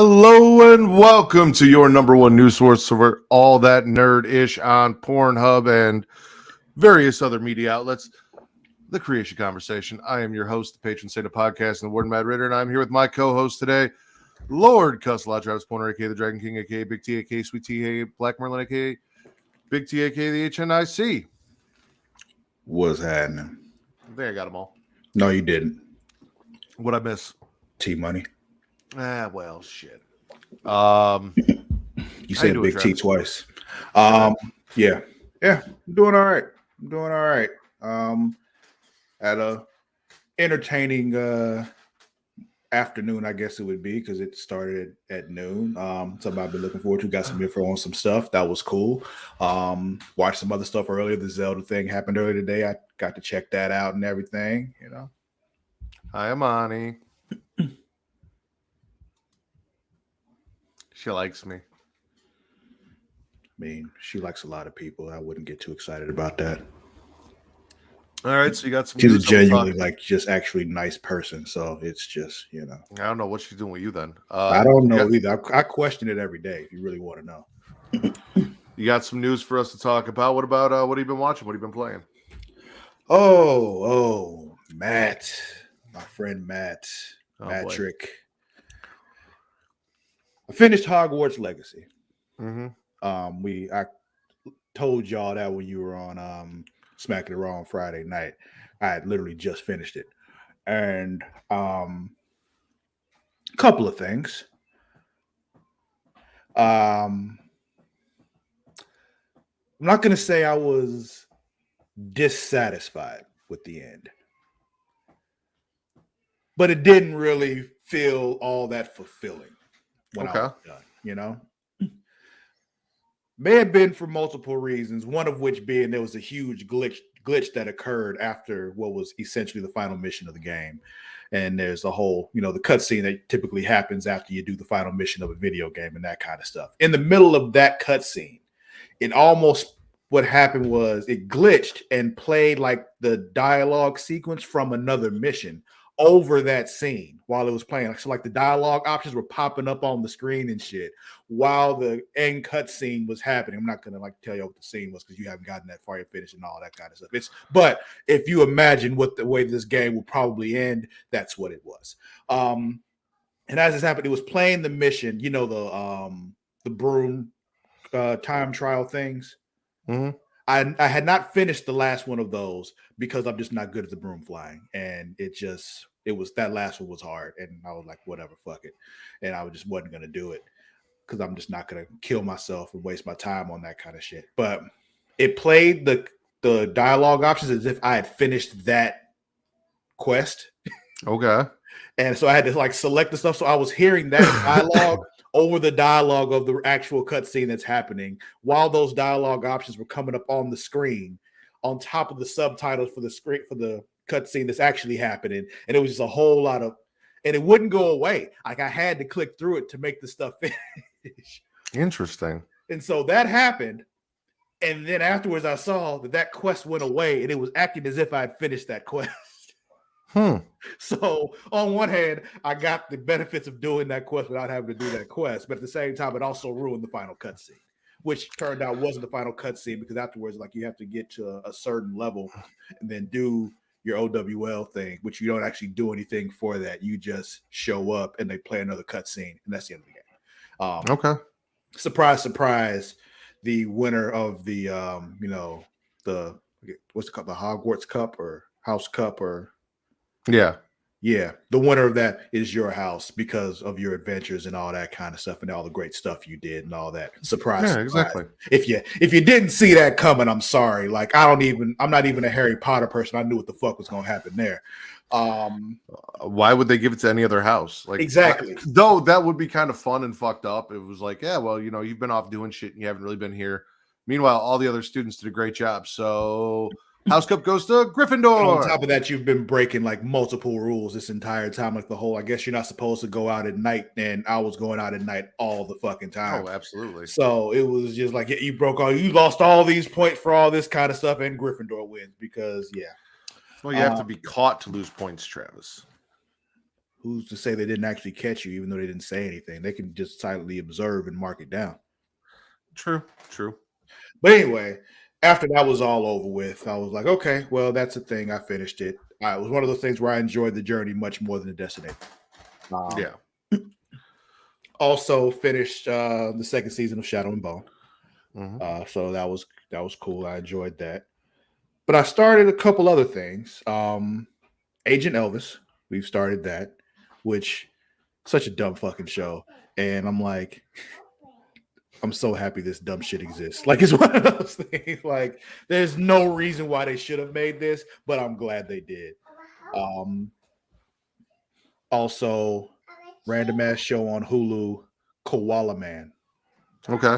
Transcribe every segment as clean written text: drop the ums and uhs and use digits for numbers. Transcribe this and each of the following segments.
Hello and welcome to your number one news source for all that nerd-ish on Pornhub and various other media outlets, the Creatia Conversation. I am your host, the patron saint of podcast, and the Warden Mad Ritter, and I'm here with my co-host today, Lord Cusselot, Travis Pointer, aka the Dragon King, aka Big T, aka Sweet T, aka Black Merlin, aka Big T, aka the HNIC. What's happening? I think I got them all. No, you didn't. What'd I miss? T-Money. Well, shit. You said Big T twice. Yeah. I'm doing all right. Had a entertaining afternoon, I guess it would be, because it started at noon. Something I've been looking forward to. Got some info on some stuff. That was cool. Watched some other stuff earlier. The Zelda thing happened earlier today. I got to check that out and everything, you know. Hi, Amani. She likes me. I mean, she likes a lot of people. I wouldn't get too excited about that. All right, so you got some. She's a genuinely, like, just actually nice person. So it's just, you know. I don't know what she's doing with you then. I don't know either. I question it every day if you really want to know. You got some news for us to talk about. What about what have you been watching? What have you been playing? Oh, Matt. My friend Matt. Matrick. I finished Hogwarts Legacy. Mm-hmm. I told y'all that when you were on Smacking It Raw on Friday night. I had literally just finished it. And a couple of things. I'm not going to say I was dissatisfied with the end, but it didn't really feel all that fulfilling when I was done, you know? May have been for multiple reasons, one of which being there was a huge glitch that occurred after what was essentially the final mission of the game. And there's a whole, you know, the cutscene that typically happens after you do the final mission of a video game and that kind of stuff. In the middle of that cutscene, what happened was it glitched and played like the dialogue sequence from another mission over that scene while it was playing. So like the dialogue options were popping up on the screen and shit while the end cutscene was happening. I'm not gonna like tell you what the scene was because you haven't gotten that far yet, finished and all that kind of stuff. But if you imagine what the way this game will probably end, that's what it was. And as this happened, it was playing the mission, you know, the broom time trial things. Mm-hmm. I had not finished the last one of those because I'm just not good at the broom flying. And that last one was hard. And I was like, whatever, fuck it. And I just wasn't going to do it because I'm just not going to kill myself and waste my time on that kind of shit. But it played the dialogue options as if I had finished that quest. Okay. And so I had to like select the stuff. So I was hearing that dialogue over the dialogue of the actual cutscene that's happening while those dialogue options were coming up on the screen on top of the subtitles for the screen for the cutscene that's actually happening. And it was just a whole lot of, and it wouldn't go away. Like I had to click through it to make the stuff finish. Interesting. And so that happened. And then afterwards I saw that quest went away and it was acting as if I had finished that quest. So on one hand, I got the benefits of doing that quest without having to do that quest, but at the same time, it also ruined the final cutscene, which turned out wasn't the final cutscene because afterwards, like you have to get to a certain level and then do your OWL thing, which you don't actually do anything for that. You just show up and they play another cutscene, and that's the end of the game. Okay. Surprise, surprise! The winner of the what's it called, the Hogwarts Cup or House Cup or Yeah. The winner of that is your house because of your adventures and all that kind of stuff and all the great stuff you did and all that. Surprise. Yeah, exactly. If you didn't see that coming, I'm sorry. Like I'm not even a Harry Potter person. I knew what the fuck was going to happen there. Why would they give it to any other house? Like exactly. Though that would be kind of fun and fucked up. It was like, yeah, well, you know, you've been off doing shit and you haven't really been here. Meanwhile, all the other students did a great job. So House Cup goes to Gryffindor. On top of that, you've been breaking like multiple rules this entire time. Like the whole, I guess you're not supposed to go out at night, and I was going out at night all the fucking time. Oh, absolutely. So it was just like you lost all these points for all this kind of stuff, and Gryffindor wins because Well, you have to be caught to lose points, Travis. who's to say they didn't actually catch you, even though they didn't say anything? They can just silently observe and mark it down. True. But anyway, after that was all over with, I was like, okay, well, that's a thing. I finished it. It was one of those things where I enjoyed the journey much more than the destination. Yeah. Also finished the second season of Shadow and Bone. Mm-hmm. So that was cool. I enjoyed that. But I started a couple other things. Agent Elvis, we've started that, which such a dumb fucking show. And I'm like, I'm so happy this dumb shit exists. Like, it's one of those things. Like, there's no reason why they should have made this, but I'm glad they did. Also, random ass show on Hulu, Koala Man. Okay.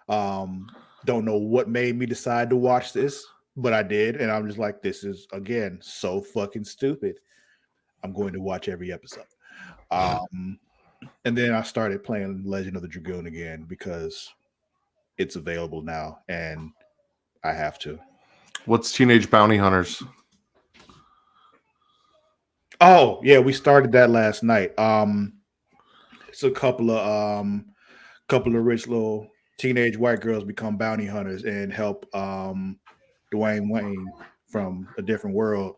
Don't know what made me decide to watch this, but I did, and I'm just like, this is again so fucking stupid. I'm going to watch every episode. And then I started playing Legend of the Dragoon again because it's available now, and I have to. What's Teenage Bounty Hunters? Oh yeah, we started that last night. It's a couple of rich little teenage white girls become bounty hunters and help Dwayne Wayne from a different world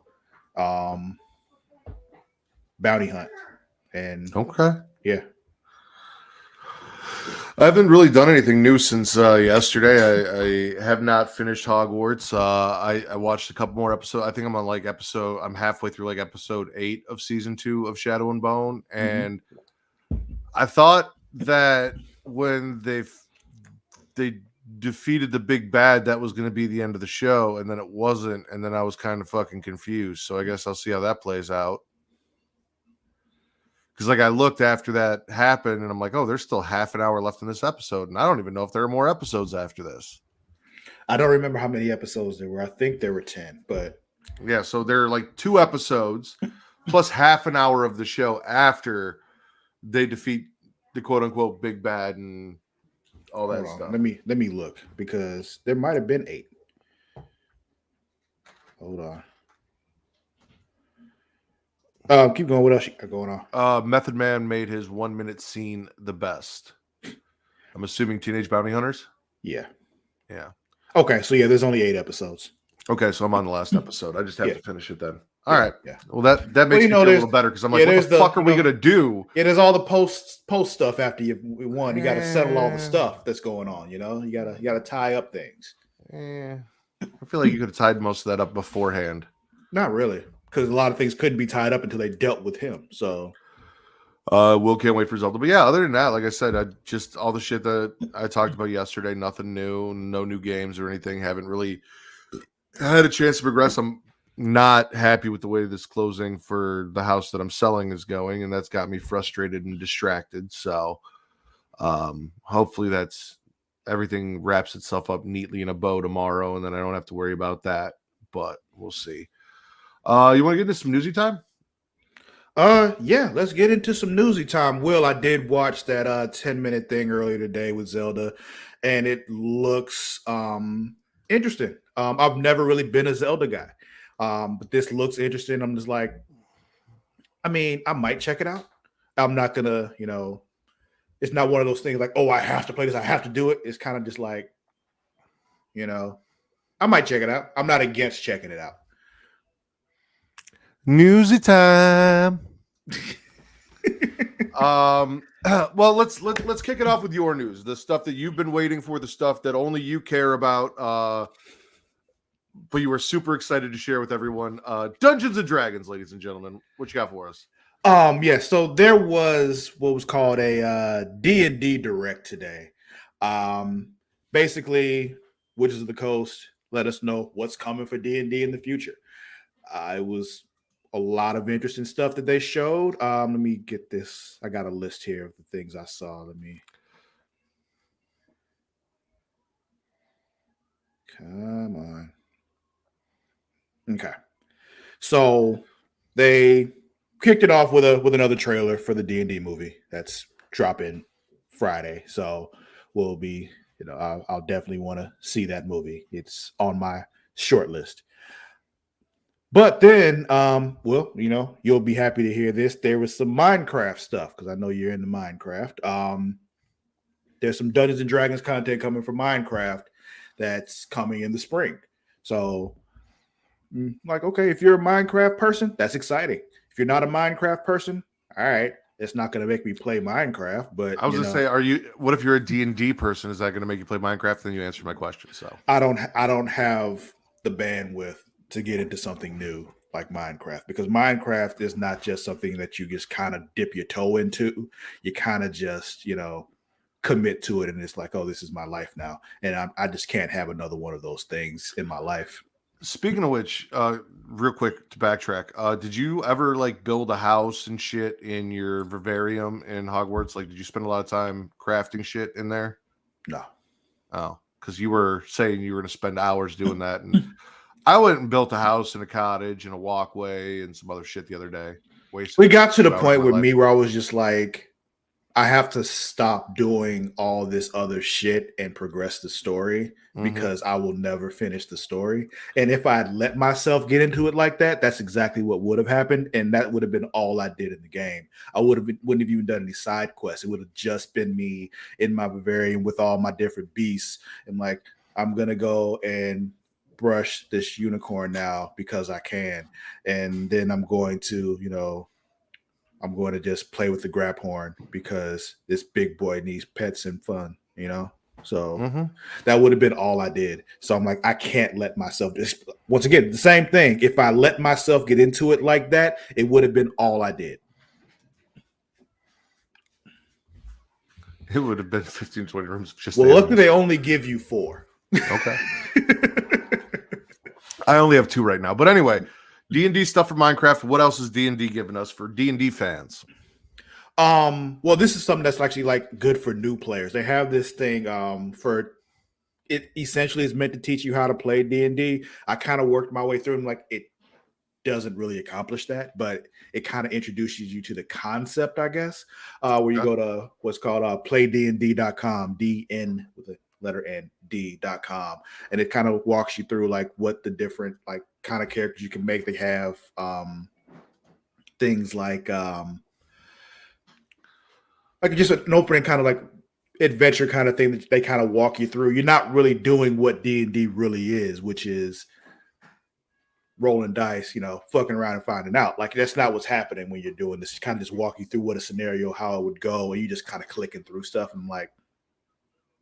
bounty hunt. And okay, yeah. I haven't really done anything new since yesterday. I have not finished Hogwarts. I watched a couple more episodes. I think I'm on I'm halfway through like episode 8 of season 2 of Shadow and Bone, and I thought that when they defeated the big bad, that was going to be the end of the show, and then it wasn't, and then I was kind of fucking confused. So I guess I'll see how that plays out. Because like I looked after that happened, and I'm like, oh, there's still half an hour left in this episode, and I don't even know if there are more episodes after this. I don't remember how many episodes there were. I think there were 10, but yeah, so there are like 2 episodes plus half an hour of the show after they defeat the quote unquote big bad and all that stuff. Let me look, because there might have been 8. Hold on. Keep going. What else you got going on? Method Man made his 1-minute scene the best. I'm assuming Teenage Bounty Hunters? Yeah. Yeah. Okay, so yeah, there's only 8 episodes. Okay, so I'm on the last episode. I just have to finish it then. All right. Yeah. Well, that makes me feel a little better, because I'm like, what the fuck are we going to do? Yeah, there's all the post stuff after you won. You got to settle all the stuff that's going on, you know? You got to tie up things. I feel like you could have tied most of that up beforehand. Not really, because a lot of things couldn't be tied up until they dealt with him. So Will can't wait for Zelda. But yeah, other than that, like I said, I just all the shit that I talked about yesterday, nothing new, no new games or anything. Haven't really had a chance to progress. I'm not happy with the way this closing for the house that I'm selling is going, and that's got me frustrated and distracted. So hopefully that's everything wraps itself up neatly in a bow tomorrow, and then I don't have to worry about that, but we'll see. You want to get into some newsy time? Yeah, let's get into some newsy time. Will, I did watch that 10-minute thing earlier today with Zelda, and it looks interesting. I've never really been a Zelda guy. But this looks interesting. I'm just like, I mean, I might check it out. I'm not gonna, it's not one of those things like, oh, I have to play this, I have to do it. It's kind of just like, I might check it out. I'm not against checking it out. Newsy time. Well, let's kick it off with your news, the stuff that you've been waiting for, the stuff that only you care about. But you were super excited to share with everyone. Dungeons and Dragons, ladies and gentlemen. What you got for us? Yeah, so there was what was called a D&D Direct today. Basically, Wizards of the Coast let us know what's coming for D&D in the future. It was a lot of interesting stuff that they showed. Let me get this. I got a list here of the things I saw. Come on. Okay, so they kicked it off with another trailer for the D&D movie that's dropping Friday. So we'll be, I'll definitely want to see that movie. It's on my short list. But then, well, you'll be happy to hear this. There was some Minecraft stuff because I know you're into Minecraft. There's some Dungeons and Dragons content coming from Minecraft that's coming in the spring. So, like, okay, if you're a Minecraft person, that's exciting. If you're not a Minecraft person, all right, it's not going to make me play Minecraft. But I was going to say, what if you're a D&D person? Is that going to make you play Minecraft? Then you answered my question. So I don't have the bandwidth to get into something new like Minecraft, because Minecraft is not just something that you just kind of dip your toe into. You kind of just, commit to it, and it's like, oh, this is my life now, and I just can't have another one of those things in my life. Speaking of which, real quick to backtrack, did you ever like build a house and shit in your vivarium in Hogwarts? Like, did you spend a lot of time crafting shit in there? No. Oh, because you were saying you were going to spend hours doing that, and I went and built a house and a cottage and a walkway and some other shit the other day. We got to the point with me where I was just like, I have to stop doing all this other shit and progress the story, because I will never finish the story. And if I had let myself get into it like that, that's exactly what would have happened. And that would have been all I did in the game. I wouldn't have even done any side quests. It would have just been me in my vivarium with all my different beasts. And like, I'm going to go and brush this unicorn now because I can. And then I'm going to, I'm going to just play with the grab horn because this big boy needs pets and fun, So that would have been all I did. So I'm like, I can't let myself once again, the same thing. If I let myself get into it like that, it would have been all I did. It would have been 15, 20 rooms. Just luckily they only give you 4. Okay. I only have 2 right now. But anyway, D&D stuff for Minecraft. What else is D&D giving us for D&D fans? Well, this is something that's actually like good for new players. They have this thing for it essentially is meant to teach you how to play D&D. I kind of worked my way through and like it doesn't really accomplish that, but it kind of introduces you to the concept, I guess, where you go to what's called playdnd.com, DN with a letter N, D.com, and it kind of walks you through like what the different like kind of characters you can make. They have things like just an opening kind of like adventure kind of thing that they kind of walk you through. You're not really doing what D&D really is, which is rolling dice, fucking around and finding out. Like, that's not what's happening when you're doing this. You kind of just walk you through what a scenario, how it would go, and you just kind of clicking through stuff. And I'm like,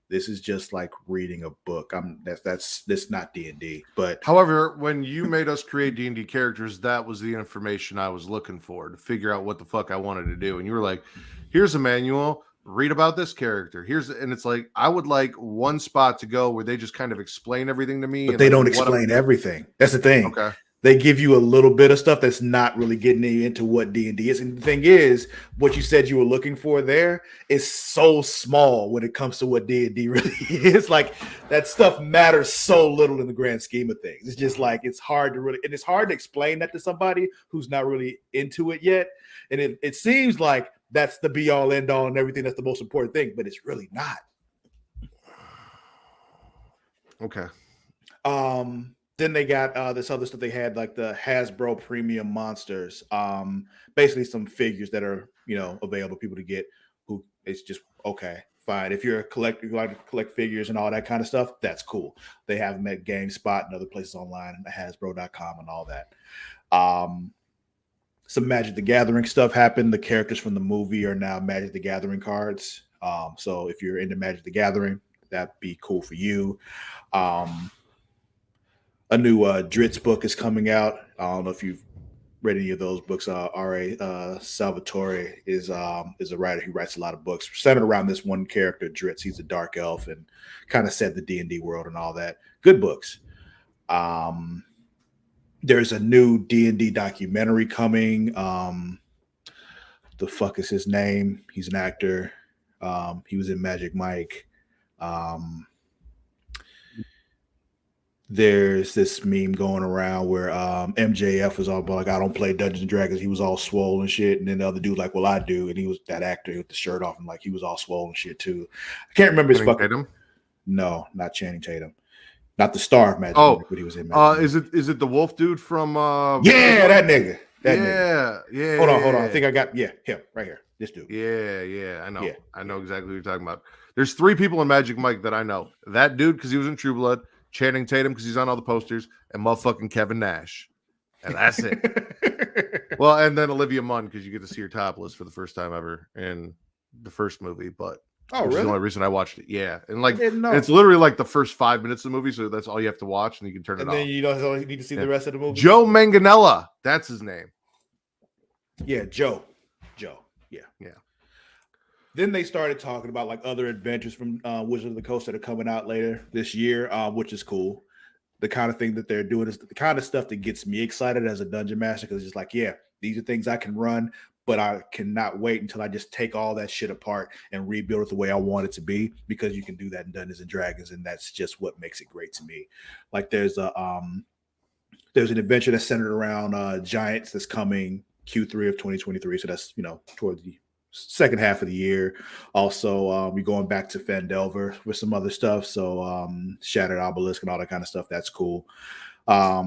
this is just like reading a book. That's not D&D. But however, when you made us create D&D characters, that was the information I was looking for to figure out what the fuck I wanted to do. And you were like, here's a manual, read about this character. And it's like, I would like one spot to go where they just kind of explain everything to me. But they don't explain everything. That's the thing. Okay. They give you a little bit of stuff that's not really getting you into what D&D is. And the thing is, what you said you were looking for there is so small when it comes to what D&D really is. Like, that stuff matters so little in the grand scheme of things. It's just like, it's hard to explain that to somebody who's not really into it yet. And it seems like that's the be all end all and everything. That's the most important thing, but it's really not. Okay. Then they got this other stuff they had, like the Hasbro Premium Monsters. Basically some figures that are, available for people to get who it's just, okay, fine. If you're a collector, you like to collect figures and all that kind of stuff, that's cool. They have them at GameSpot and other places online and Hasbro.com and all that. Some Magic the Gathering stuff happened. The characters from the movie are now Magic the Gathering cards. So if you're into Magic the Gathering, that'd be cool for you. A new Dritz book is coming out. I don't know if you've read any of those books. R.A. Salvatore is a writer. He writes a lot of books centered around this one character, Dritz. He's a dark elf and kind of set the D&D world and all that. Good books. There's a new D&D documentary coming. The fuck is his name? He's an actor. He was in Magic Mike. There's this meme going around where MJF was all about like, I don't play Dungeons and Dragons. He was all swole and shit. And then the other dude like, well, I do. And he was that actor with the shirt off and like he was all swole and shit too. I can't remember his fucking. Tatum? No, not Channing Tatum. Not the star of Magic Mike, but he was in Magic Mike. Is it the wolf dude from Yeah, that nigga. Yeah. Hold on. I think I got him right here. This dude. Yeah. I know. Yeah, I know exactly what you're talking about. There's 3 people in Magic Mike that I know. That dude, because he was in True Blood, Channing Tatum, because he's on all the posters, and motherfucking Kevin Nash. And that's it. Well, and then Olivia Munn, because you get to see her topless for the first time ever in the first movie, but really? Is the only reason I watched it. Yeah. And like it's literally like the first 5 minutes of the movie, so that's all you have to watch, and you can turn it off. And then you don't need to see the rest of the movie. Joe Manganiello, that's his name. Yeah, Joe. Yeah. Then they started talking about like other adventures from Wizard of the Coast that are coming out later this year, which is cool. The kind of thing that they're doing is the kind of stuff that gets me excited as a dungeon master, because it's just like, yeah, these are things I can run, but I cannot wait until I just take all that shit apart and rebuild it the way I want it to be, because you can do that in Dungeons and Dragons, and that's just what makes it great to me. Like there's an adventure that's centered around giants that's coming Q3 of 2023, so that's towards the second half of the year. Also, we're going back to Phandelver with some other stuff, so Shattered Obelisk and all that kind of stuff. That's cool. A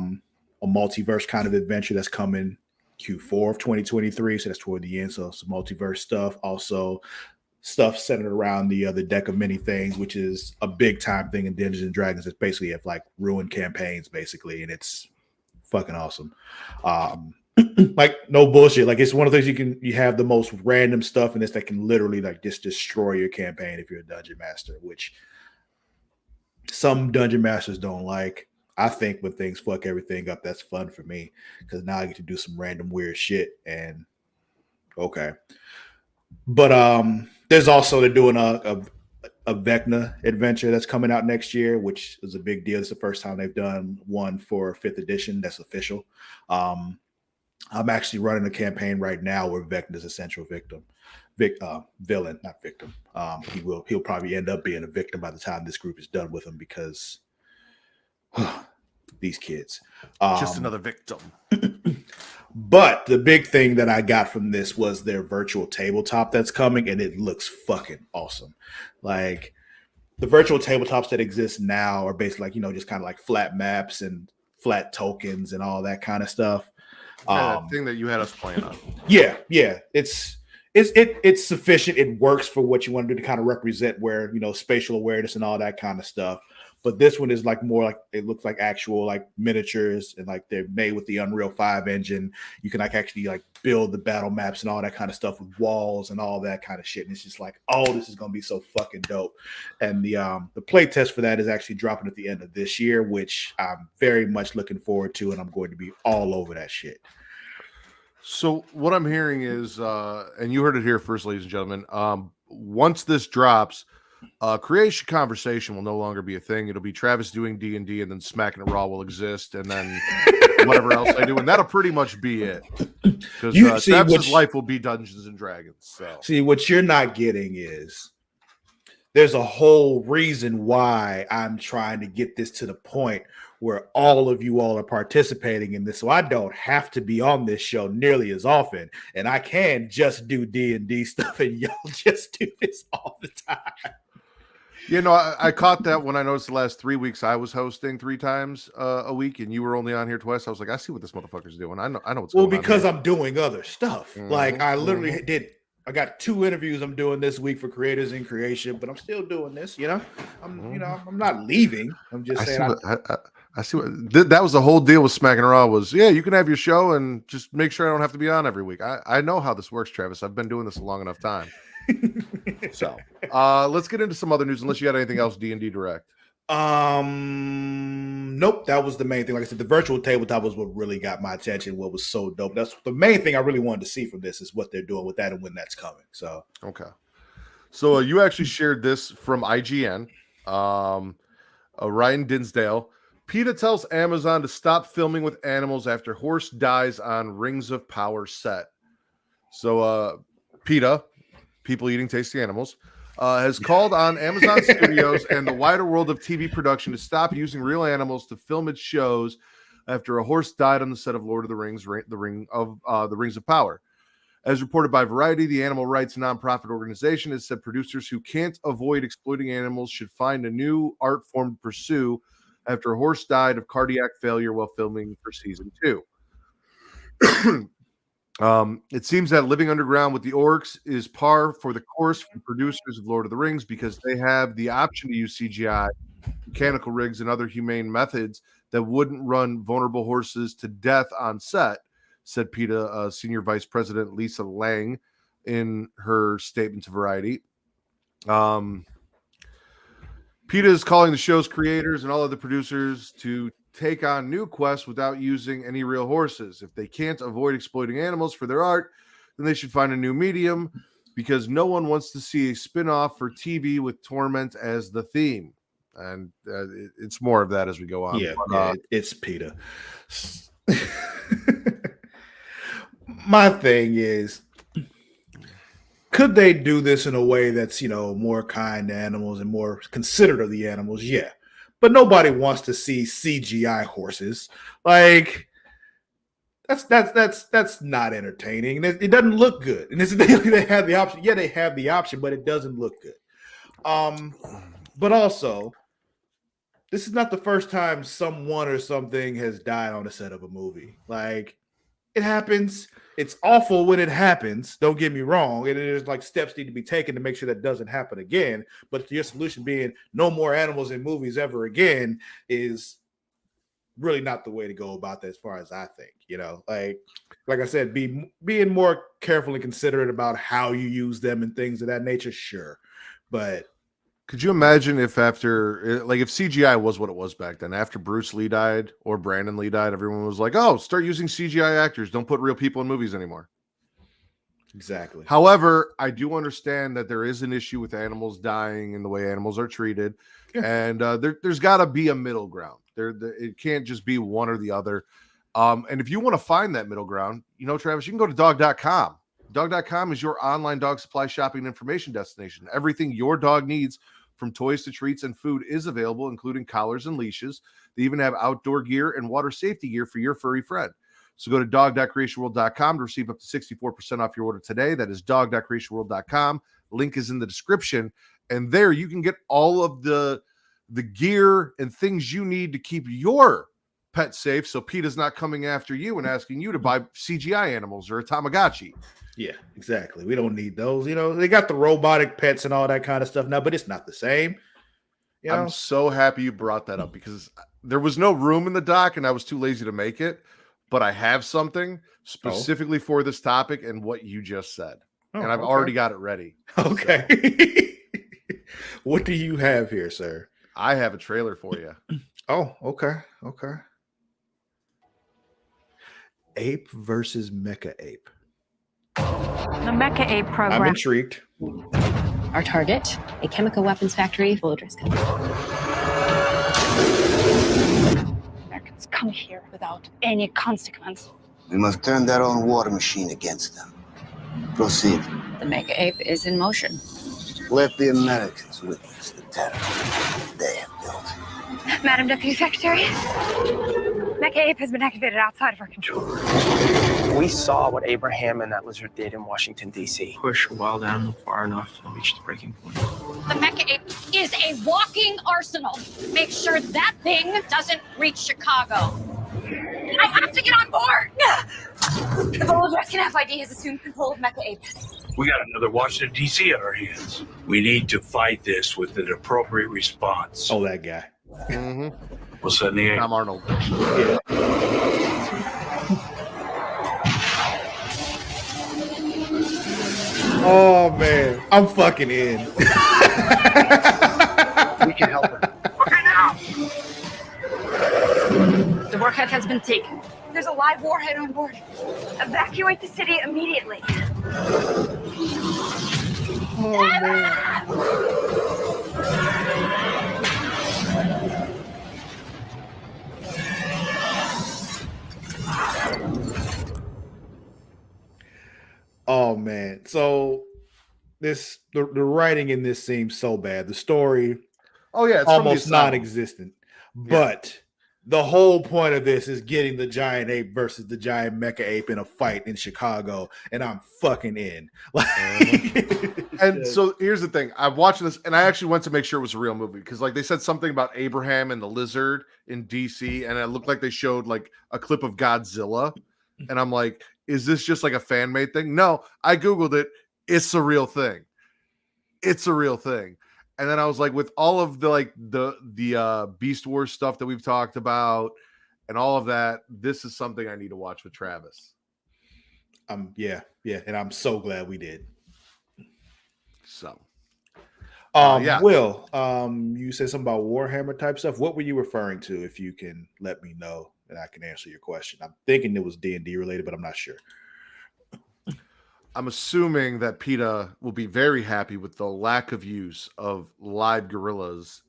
multiverse kind of adventure that's coming Q4 of 2023, so that's toward the end. So some multiverse stuff. Also, stuff centered around the deck of many things, which is a big time thing in Dungeons and Dragons. It's basically have like ruined campaigns, basically, and it's fucking awesome. Like no bullshit. Like it's one of the things you have the most random stuff in this that can literally like just destroy your campaign if you're a dungeon master, which some dungeon masters don't like. I think when things fuck everything up, that's fun for me, because now I get to do some random weird shit. And okay, but there's also they're doing a Vecna adventure that's coming out next year, which is a big deal. It's the first time they've done one for 5th edition that's official. I'm actually running a campaign right now where Vecna is a central villain, not victim. He'll probably end up being a victim by the time this group is done with him, because these kids. Just another victim. But the big thing that I got from this was their virtual tabletop that's coming, and it looks fucking awesome. Like the virtual tabletops that exist now are basically like, just kind of like flat maps and flat tokens and all that kind of stuff. That thing that you had us playing on. Yeah. It's sufficient. It works for what you want to do to kind of represent where, spatial awareness and all that kind of stuff. But this one is like more like, it looks like actual like miniatures, and like they're made with the Unreal 5 engine. You can like actually like build the battle maps and all that kind of stuff with walls and all that kind of shit. And it's just like, oh, this is going to be so fucking dope. And the play test for that is actually dropping at the end of this year, which I'm very much looking forward to. And I'm going to be all over that shit. So what I'm hearing is, and you heard it here first, ladies and gentlemen, once this drops, Creatia Conversation will no longer be a thing. It'll be Travis doing D&D, and then Smacking It Raw will exist, and then whatever else I do, and that'll pretty much be it. Because Travis's life will be Dungeons and Dragons. So. See, what you're not getting is there's a whole reason why I'm trying to get this to the point where all of you all are participating in this, so I don't have to be on this show nearly as often, and I can just do D&D stuff, and y'all just do this all the time. I caught that when I noticed the last 3 weeks I was hosting 3 times a week, and you were only on here twice. I was like, I see what this motherfucker's doing. I know what's going on. Well, because I'm doing other stuff. Mm-hmm, like I literally did. I got 2 interviews I'm doing this week for Creators in Creation, but I'm still doing this. I'm not leaving. I'm just saying. I see what that was the whole deal with Smacking Raw was, you can have your show and just make sure I don't have to be on every week. I know how this works, Travis. I've been doing this a long enough time. So let's get into some other news, unless you got anything else D&D Direct. Nope, that was the main thing. Like I said, the virtual tabletop was what really got my attention, what was so dope. That's the main thing I really wanted to see from this, is what they're doing with that and when that's coming. So okay. So you actually shared this from IGN. Ryan Dinsdale. PETA tells Amazon to stop filming with animals after horse dies on Rings of Power set. So PETA, People Eating Tasty Animals, has called on Amazon Studios and the wider world of TV production to stop using real animals to film its shows after a horse died on the set of Lord of the Rings, the Rings of Power. As reported by Variety, the animal rights nonprofit organization has said producers who can't avoid exploiting animals should find a new art form to pursue after a horse died of cardiac failure while filming for season 2. It seems that living underground with the orcs is par for the course for the producers of Lord of the Rings because they have the option to use CGI, mechanical rigs, and other humane methods that wouldn't run vulnerable horses to death on set, said PETA Senior Vice President Lisa Lang in her statement to Variety. PETA is calling the show's creators and all other producers to take on new quests without using any real horses. If they can't avoid exploiting animals for their art, then they should find a new medium because no one wants to see a spin-off for TV with torment as the theme. And it's more of that as we go on. It's PETA. My thing is, could they do this in a way that's, more kind to animals and more considerate of the animals? Yeah. But nobody wants to see CGI horses. Like, that's not entertaining. It doesn't look good. And they have the option. Yeah, they have the option, but it doesn't look good. But also, this is not the first time someone or something has died on the set of a movie. Like, it happens. It's awful when it happens. Don't get me wrong. And there's like steps need to be taken to make sure that doesn't happen again. But your solution being no more animals in movies ever again is really not the way to go about that, as far as I think. Like I said, being more careful and considerate about how you use them and things of that nature. Sure, but. Could you imagine if if CGI was what it was back then, after Bruce Lee died or Brandon Lee died, everyone was like, oh, start using CGI actors. Don't put real people in movies anymore. Exactly. However, I do understand that there is an issue with animals dying and the way animals are treated. Yeah. And there's got to be a middle ground. It can't just be one or the other. And if you want to find that middle ground, Travis, you can go to dog.com. Dog.com is your online dog supply shopping information destination. Everything your dog needs, from toys to treats and food, is available, including collars and leashes. They even have outdoor gear and water safety gear for your furry friend. So go to dog.creationworld.com to receive up to 64% off your order today. That is dog.creationworld.com. Link is in the description. And there you can get all of the gear and things you need to keep your pet safe, so PETA's not coming after you and asking you to buy CGI animals or a Tamagotchi. Yeah, exactly. We don't need those. They got the robotic pets and all that kind of stuff now, but it's not the same. I'm so happy you brought that up because there was no room in the doc and I was too lazy to make it, but I have something specifically for this topic and what you just said. And I've already got it ready. Okay. So. What do you have here, sir? I have a trailer for you. Oh, okay. Ape versus Mecha Ape. The Mecha Ape program. I'm intrigued. Our target, a chemical weapons factory full of Discontinues. Americans come here without any consequence. We must turn their own war machine against them. Proceed. The Mecha Ape is in motion. Let the Americans witness the terror they have built. Madam Deputy Secretary, Mecha Ape has been activated outside of our control. We saw what Abraham and that lizard did in Washington, D.C. Push a wild animal far enough to reach the breaking point. The Mecha Ape is a walking arsenal. Make sure that thing doesn't reach Chicago. I have to get on board! The Volodreskin FID has assumed control of Mecha Ape. We got another Washington, D.C. on our hands. We need to fight this with an appropriate response. Oh, that guy. Mm-hmm. We'll send the Tom Arnold. Yeah. Oh, man. I'm fucking in. We can help her. Okay, now! The warhead has been taken. There's a live warhead on board. Evacuate the city immediately. Oh, man. Oh, man. So the writing in this seems so bad. The story, it's almost non-existent. But the whole point of this is getting the giant ape versus the giant mecha ape in a fight in Chicago, and I'm fucking in. Like, And so here's the thing. I'm watching this, and I actually went to make sure it was a real movie because, like, they said something about Abraham and the lizard in DC, and it looked like they showed like a clip of Godzilla, and I'm like, is this just like a fan made thing? No, I googled it. It's a real thing. It's a real thing. And then I was like, with all of the like the Beast Wars stuff that we've talked about, and all of that, this is something I need to watch with Travis. Yeah, and I'm so glad we did. So, Will, you said something about Warhammer type stuff. What were you referring to? If you can let me know, and I can answer your question. I'm thinking it was D&D related, but I'm not sure. I'm assuming that PETA will be very happy with the lack of use of live gorillas,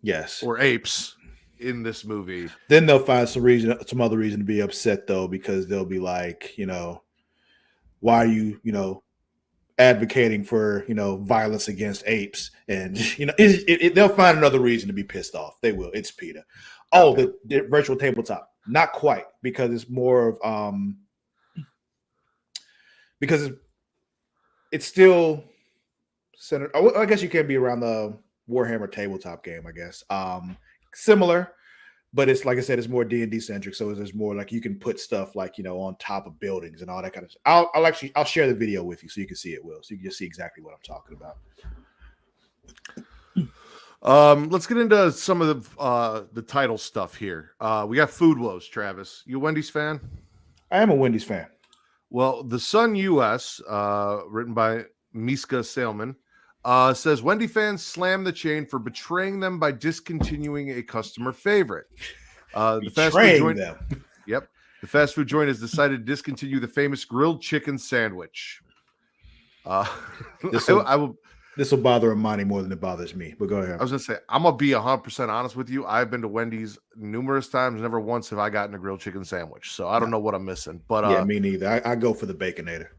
or apes in this movie. Then they'll find some other reason to be upset though, because they'll be like, why are you, advocating for, violence against apes? And they'll find another reason to be pissed off. They will. It's PETA. Oh, the virtual tabletop. Not quite, because it's more of because it's still centered. I guess you can be around the Warhammer tabletop game, I guess. Similar, but it's like I said, it's more D&D centric. So there's more like you can put stuff like, on top of buildings and all that kind of stuff. I'll share the video with you so you can see it, Will. So you can just see exactly what I'm talking about. Let's get into some of the title stuff here. We got Food Woes, Travis. You a Wendy's fan? I am a Wendy's fan. Well, The Sun US, written by Miska Salman, says Wendy fans slam the chain for betraying them by discontinuing a customer favorite. The fast food joint has decided to discontinue the famous grilled chicken sandwich. This will bother Imani more than it bothers me, but go ahead. I was going to say, I'm going to be 100% honest with you. I've been to Wendy's numerous times. Never once have I gotten a grilled chicken sandwich. So I don't know what I'm missing. But yeah, me neither. I go for the Baconator.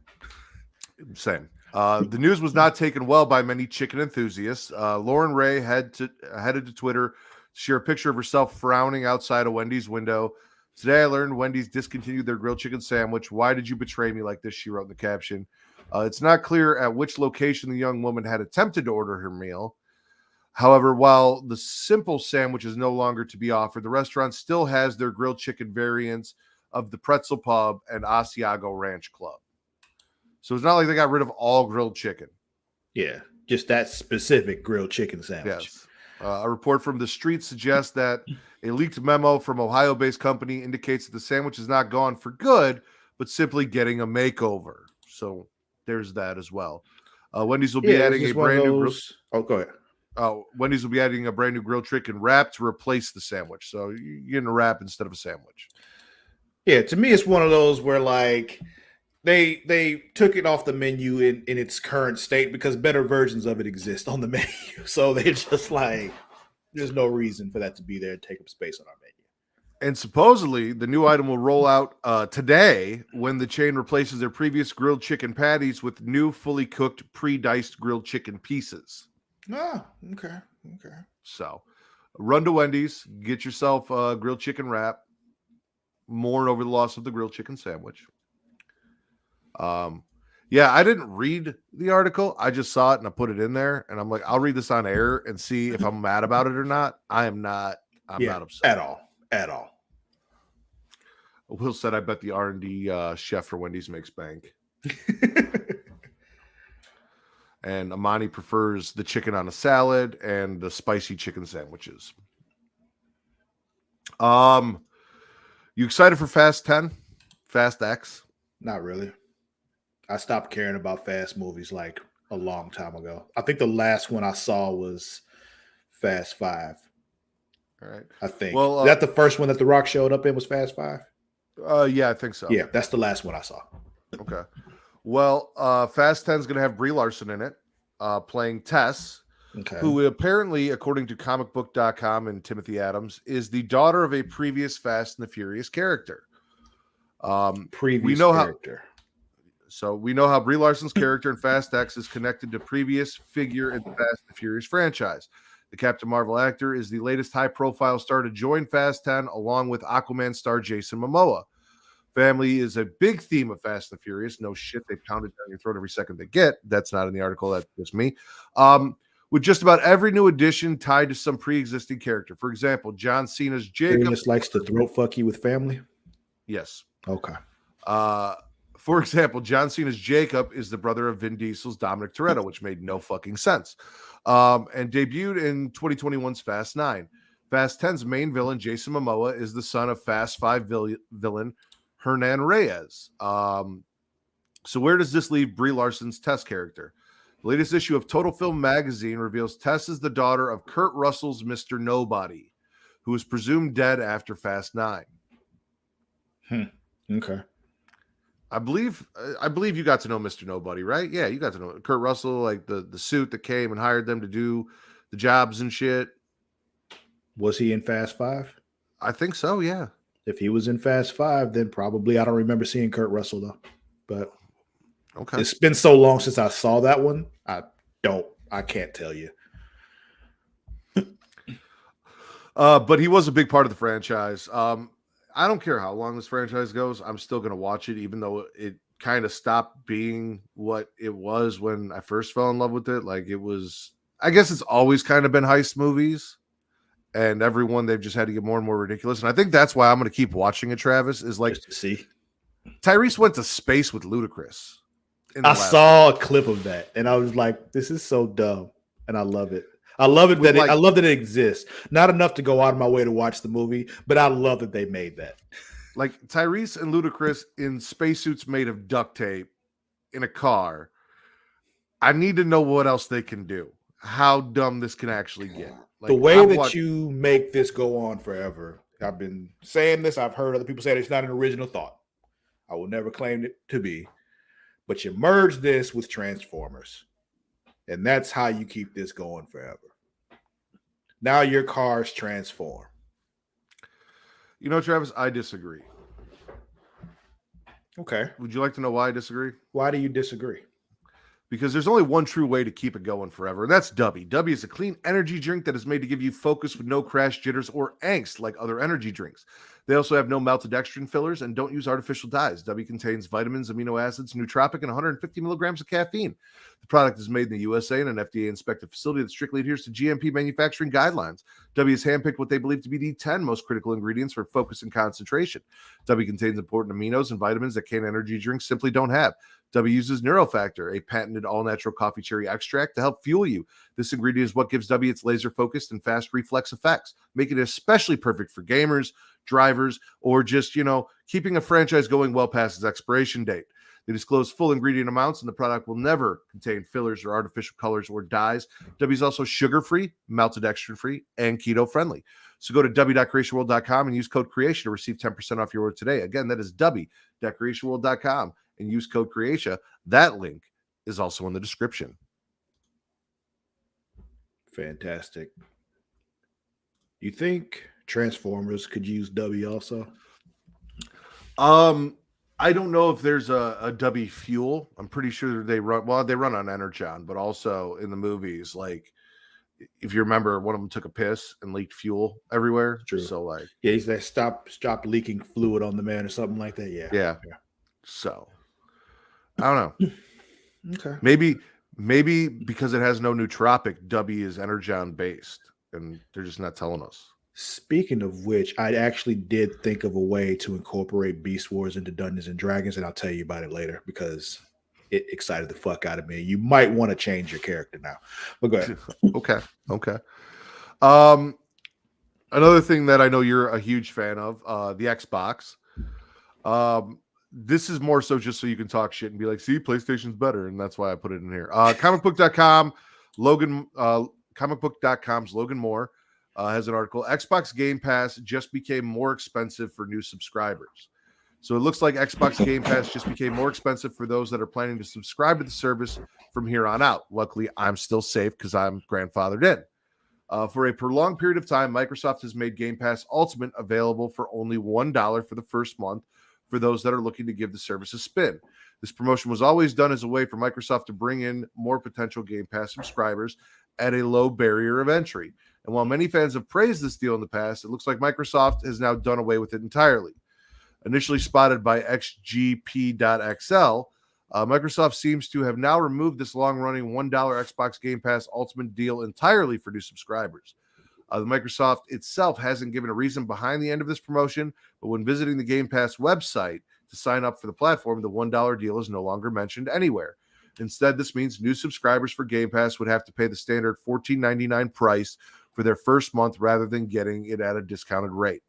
Same. The news was not taken well by many chicken enthusiasts. Lauren Ray headed to Twitter to share a picture of herself frowning outside a Wendy's window. Today I learned Wendy's discontinued their grilled chicken sandwich. Why did you betray me like this? She wrote in the caption. It's not clear at which location the young woman had attempted to order her meal. However, while the simple sandwich is no longer to be offered, the restaurant still has their grilled chicken variants of the Pretzel Pub and Asiago Ranch Club. So it's not like they got rid of all grilled chicken. Yeah, just that specific grilled chicken sandwich. Yes. A report from The Street suggests that a leaked memo from Ohio-based company indicates that the sandwich is not gone for good, but simply getting a makeover. So there's that as well. Wendy's will be adding a brand new. Go ahead. Wendy's will be adding a brand new grilled chicken wrap to replace the sandwich. So you're getting a wrap instead of a sandwich. Yeah, to me, it's one of those where like they took it off the menu in its current state because better versions of it exist on the menu. So they're just like, there's no reason for that to be there and take up space on our menu. And supposedly the new item will roll out today when the chain replaces their previous grilled chicken patties with new fully cooked pre-diced grilled chicken pieces. Oh, okay. So run to Wendy's, get yourself a grilled chicken wrap, mourn over the loss of the grilled chicken sandwich. Yeah, I didn't read the article. I just saw it and I put it in there and I'm like, I'll read this on air and see if I'm mad about it or not. I'm not upset at all. Will said, I bet the R&D chef for Wendy's makes bank. And Imani prefers the chicken on a salad and the spicy chicken sandwiches. You excited for Fast 10? Fast X? Not really. I stopped caring about fast movies like a long time ago. I think the last one I saw was Fast 5. All right. I think. Well, is that the first one that The Rock showed up in was Fast 5? Yeah, I think so. Yeah, that's the last one I saw. Okay. Well, Fast 10 is going to have Brie Larson in it, playing Tess, who apparently, according to comicbook.com and Timothy Adams, is the daughter of a previous Fast and the Furious character. So we know how Brie Larson's character in Fast X is connected to previous figure in the Fast and Furious franchise. The Captain Marvel actor is the latest high-profile star to join Fast 10, along with Aquaman star Jason Momoa. Family is a big theme of Fast and the Furious. No shit, they pound it down your throat every second they get. That's not in the article. That's just me. With just about every new addition tied to some pre-existing character. For example, John Cena's Jacob likes to throat fuck you with family. Yes. Okay. For example, John Cena's Jacob is the brother of Vin Diesel's Dominic Toretto, which made no fucking sense. And debuted in 2021's Fast 9. Fast 10's main villain, Jason Momoa, is the son of Fast 5 villain Hernan Reyes. So where does this leave Brie Larson's Tess character? The latest issue of Total Film magazine reveals Tess is the daughter of Kurt Russell's Mr. Nobody, who was presumed dead after Fast 9. Okay. I believe you got to know Mr. Nobody, right? Yeah, you got to know Kurt Russell, like the suit that came and hired them to do the jobs and shit. Was he in Fast 5? I think so, yeah. If he was in Fast 5, then probably. I don't remember seeing Kurt Russell though. But okay, it's been so long since I saw that one. I can't tell you. But he was a big part of the franchise. I don't care how long this franchise goes. I'm still going to watch it, even though it kind of stopped being what it was when I first fell in love with it. Like, it was, I guess it's always kind of been heist movies, and everyone, they've just had to get more and more ridiculous. And I think that's why I'm going to keep watching it, Travis, is like, just to see. Tyrese went to space with Ludacris. I saw a clip of that, and I was like, this is so dumb, and I love it. I love it I love that it exists. Not enough to go out of my way to watch the movie, but I love that they made that. Like Tyrese and Ludacris in spacesuits made of duct tape in a car. I need to know what else they can do. How dumb this can actually get. Like, the way that you make this go on forever. I've been saying this. I've heard other people say it's not an original thought. I will never claim it to be. But you merge this with Transformers. And that's how you keep this going forever. Now your cars transform. You know, Travis, I disagree. Okay. Would you like to know why I disagree? Why do you disagree? Because there's only one true way to keep it going forever, and that's Dubby. Dubby is a clean energy drink that is made to give you focus with no crash, jitters, or angst like other energy drinks. They also have no maltodextrin fillers and don't use artificial dyes. Dubby contains vitamins, amino acids, nootropic, and 150 milligrams of caffeine. The product is made in the USA in an FDA-inspected facility that strictly adheres to GMP manufacturing guidelines. Dubby has handpicked what they believe to be the 10 most critical ingredients for focus and concentration. Dubby contains important aminos and vitamins that canned energy drinks simply don't have. Dubby uses Neurofactor, a patented all-natural coffee cherry extract, to help fuel you. This ingredient is what gives Dubby its laser-focused and fast reflex effects, making it especially perfect for gamers, drivers, or just, keeping a franchise going well past its expiration date. They disclose full ingredient amounts, and the product will never contain fillers or artificial colors or dyes. Dubby is also sugar-free, maltodextrin-free, and keto-friendly. So go to w.creationworld.com and use code Creatia to receive 10% off your order today. Again, that is w.creationworld.com and use code Creatia. That link is also in the description. Fantastic. You think Transformers could use Dubby also? I don't know if there's a Dubby fuel. I'm pretty sure they run on Energon, but also in the movies, like, if you remember, one of them took a piss and leaked fuel everywhere. True. So, like, yeah, he's that stop leaking fluid on the man or something like that. Yeah. So I don't know. Okay. Maybe because it has no nootropic, Dubby is Energon based, and they're just not telling us. Speaking of which, I actually did think of a way to incorporate Beast Wars into Dungeons and Dragons, and I'll tell you about it later because it excited the fuck out of me. You might want to change your character now, but go ahead. Okay. Another thing that I know you're a huge fan of, the Xbox. This is more so just so you can talk shit and be like, see, PlayStation's better, and that's why I put it in here. Comicbook.com, comicbook.com's Logan Moore has an article. Xbox Game Pass just became more expensive for new subscribers. So it looks like Xbox Game Pass just became more expensive for those that are planning to subscribe to the service from here on out. Luckily, I'm still safe because I'm grandfathered in. For a prolonged period of time, Microsoft has made Game Pass Ultimate available for only $1 for the first month for those that are looking to give the service a spin. This promotion was always done as a way for Microsoft to bring in more potential Game Pass subscribers at a low barrier of entry. And while many fans have praised this deal in the past, it looks like Microsoft has now done away with it entirely. Initially spotted by XGP.XL, Microsoft seems to have now removed this long-running $1 Xbox Game Pass Ultimate deal entirely for new subscribers. The Microsoft itself hasn't given a reason behind the end of this promotion, but when visiting the Game Pass website to sign up for the platform, the $1 deal is no longer mentioned anywhere. Instead, this means new subscribers for Game Pass would have to pay the standard $14.99 price for their first month rather than getting it at a discounted rate.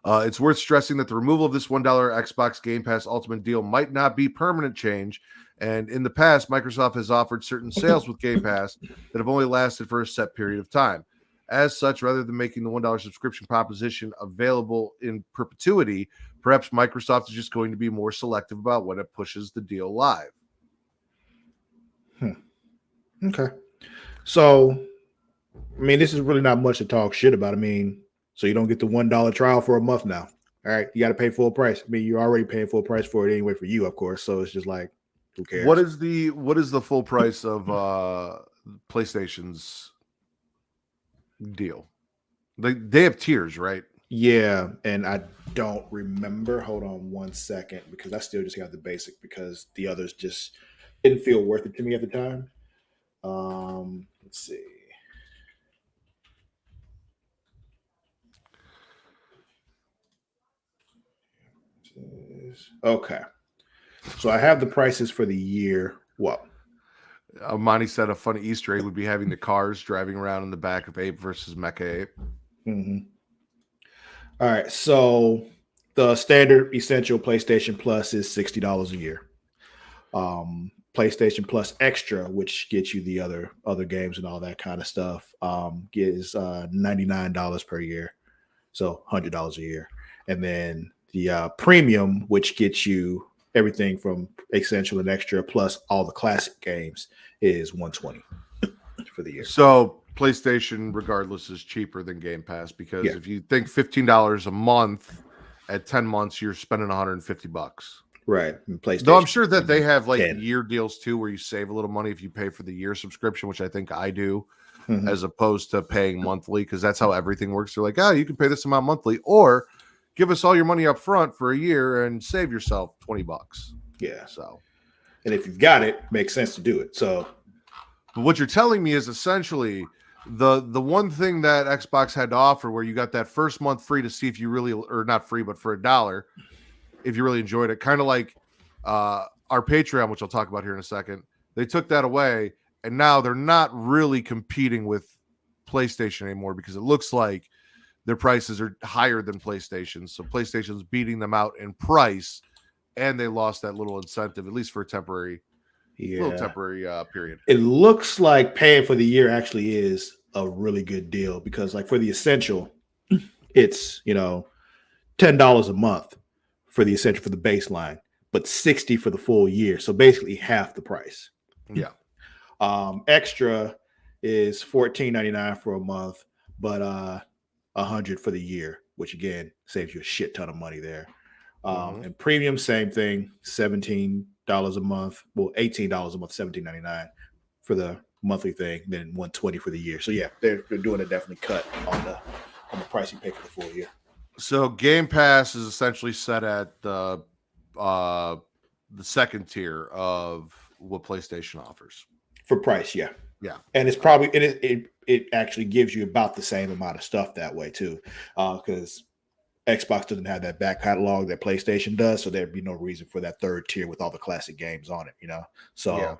It's worth stressing that the removal of this $1 Xbox Game Pass Ultimate deal might not be permanent change, and in the past, Microsoft has offered certain sales with Game Pass that have only lasted for a set period of time. As such, rather than making the $1 subscription proposition available in perpetuity, perhaps Microsoft is just going to be more selective about when it pushes the deal live. Okay. So, I mean, this is really not much to talk shit about. I mean, so you don't get the $1 trial for a month now. All right. You got to pay full price. I mean, you're already paying full price for it anyway for you, of course. So it's just like, who cares? What is the full price of PlayStation's deal? They have tiers, right? Yeah, and I don't remember. Hold on one second, because I still just got the basic because the others just didn't feel worth it to me at the time. Let's see. Okay. So I have the prices for the year. What? Monty said a funny Easter egg would be having the cars driving around in the back of Ape versus Mecha Ape. Mm-hmm. All right. So the standard essential PlayStation Plus is $60 a year. PlayStation Plus Extra, which gets you the other games and all that kind of stuff, is $99 per year. So $100 a year. And then the Premium, which gets you everything from Essential and Extra plus all the classic games, is $120 for the year. So PlayStation, regardless, is cheaper than Game Pass because if you think $15 a month at 10 months, you're spending $150. Right. And PlayStation. Though I'm sure that they have like year deals too, where you save a little money if you pay for the year subscription, which I think I do, as opposed to paying monthly, because that's how everything works. They're like, oh, you can pay this amount monthly, or give us all your money up front for a year and save yourself $20. Yeah. So, and if you've got it, makes sense to do it. So, but what you're telling me is essentially the one thing that Xbox had to offer, where you got that first month free to see if you really, or not free, but for $1, if you really enjoyed it, kind of like our Patreon, which I'll talk about here in a second. They took that away, and now they're not really competing with PlayStation anymore because it looks like their prices are higher than PlayStation. So PlayStation's beating them out in price, and they lost that little incentive, at least for a temporary, period. It looks like paying for the year actually is a really good deal because, like, for the Essential, it's, $10 a month for the Essential for the baseline, but $60 for the full year. So basically half the price. Yeah. Extra is $14.99 for a month, but $100 for the year, which again saves you a shit ton of money there. And Premium, same thing, $17 a month. Well, $18 a month, $17.99 for the monthly thing, then $120 for the year. So yeah, they're doing a definitely cut on the price you pay for the full year. So Game Pass is essentially set at the second tier of what PlayStation offers for price. Yeah. Yeah. And it's probably it actually gives you about the same amount of stuff that way too, because Xbox doesn't have that back catalog that PlayStation does, so there'd be no reason for that third tier with all the classic games on it, So yeah.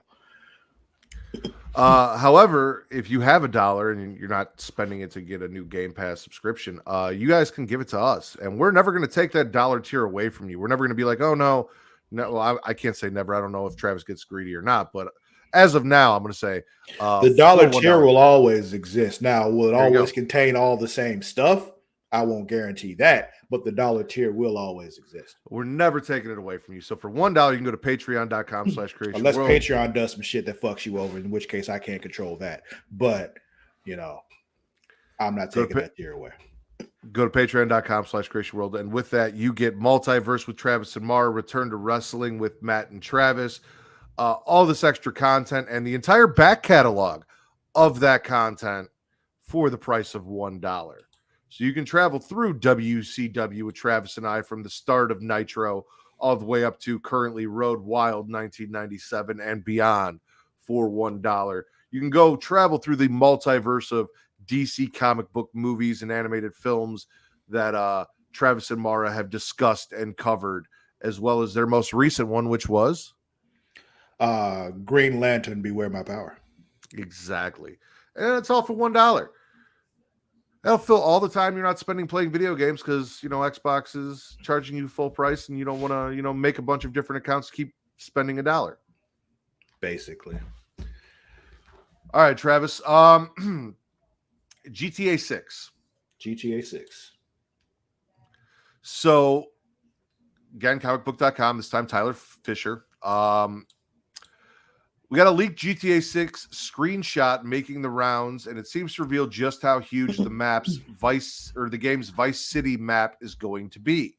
However, if you have $1 and you're not spending it to get a new Game Pass subscription, you guys can give it to us, and we're never going to take that $1 tier away from you. We're never going to be like, oh no. Well, I can't say never. I don't know if Travis gets greedy or not, but as of now, I'm going to say the $1 tier will always exist. Now, will it always contain all the same stuff? I won't guarantee that, but the $1 tier will always exist. We're never taking it away from you. So for $1, you can go to patreon.com/Creatia Unless World. Patreon does some shit that fucks you over, in which case I can't control that. But, I'm not taking that tier away. Go to patreon.com/Creatia World. And with that, you get Multiverse with Travis and Mara, Return to Wrestling with Matt and Travis, all this extra content, and the entire back catalog of that content for the price of $1. So you can travel through WCW with Travis and I from the start of Nitro all the way up to currently Road Wild 1997 and beyond for $1. You can go travel through the multiverse of DC comic book movies and animated films that Travis and Mara have discussed and covered, as well as their most recent one, which was Green Lantern, Beware My Power. Exactly. And it's all for $1. That'll fill all the time you're not spending playing video games because, Xbox is charging you full price and you don't want to, make a bunch of different accounts to keep spending $1. Basically. All right, Travis. GTA 6. GTA 6. So, again, comicbook.com, this time Tyler Fisher. We got a leaked GTA 6 screenshot making the rounds, and it seems to reveal just how huge the game's Vice City map is going to be.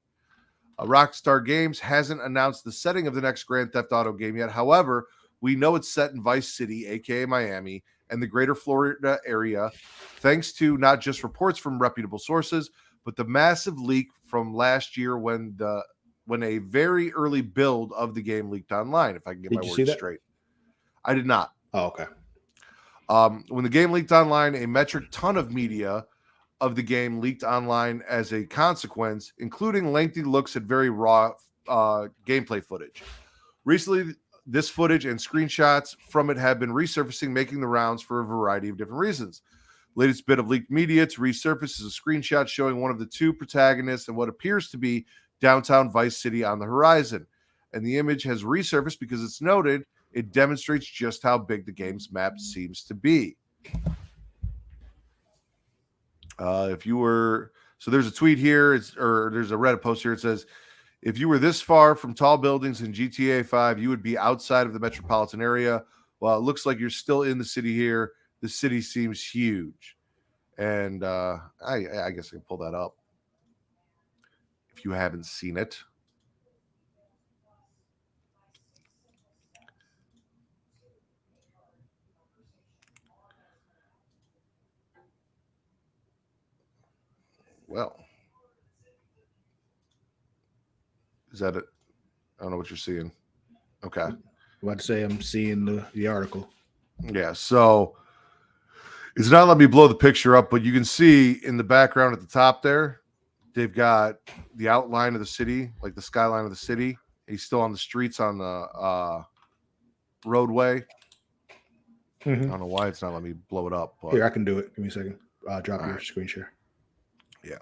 Rockstar Games hasn't announced the setting of the next Grand Theft Auto game yet. However, we know it's set in Vice City, aka Miami, and the greater Florida area, thanks to not just reports from reputable sources, but the massive leak from last year when a very early build of the game leaked online. If I can get my words straight. I did not. Oh, okay. When the game leaked online, a metric ton of media of the game leaked online as a consequence, including lengthy looks at very raw gameplay footage. Recently, this footage and screenshots from it have been resurfacing, making the rounds for a variety of different reasons. Latest bit of leaked media to resurface is a screenshot showing one of the two protagonists in what appears to be downtown Vice City on the horizon. And the image has resurfaced because it's noted it demonstrates just how big the game's map seems to be. So there's a tweet here, there's a Reddit post here. It says, if you were this far from tall buildings in GTA 5, you would be outside of the metropolitan area. While it looks like you're still in the city here, the city seems huge. And I guess I can pull that up if you haven't seen it. Well, is that it? I don't know what you're seeing. Okay. I'm about to say I'm seeing the article. Yeah, so it's not letting me blow the picture up, but you can see in the background at the top there, they've got the outline of the city, like the skyline of the city. He's still on the streets on the roadway. Mm-hmm. I don't know why it's not letting me blow it up. But... Here, I can do it. Give me a second. Drop your screen share. Yeah.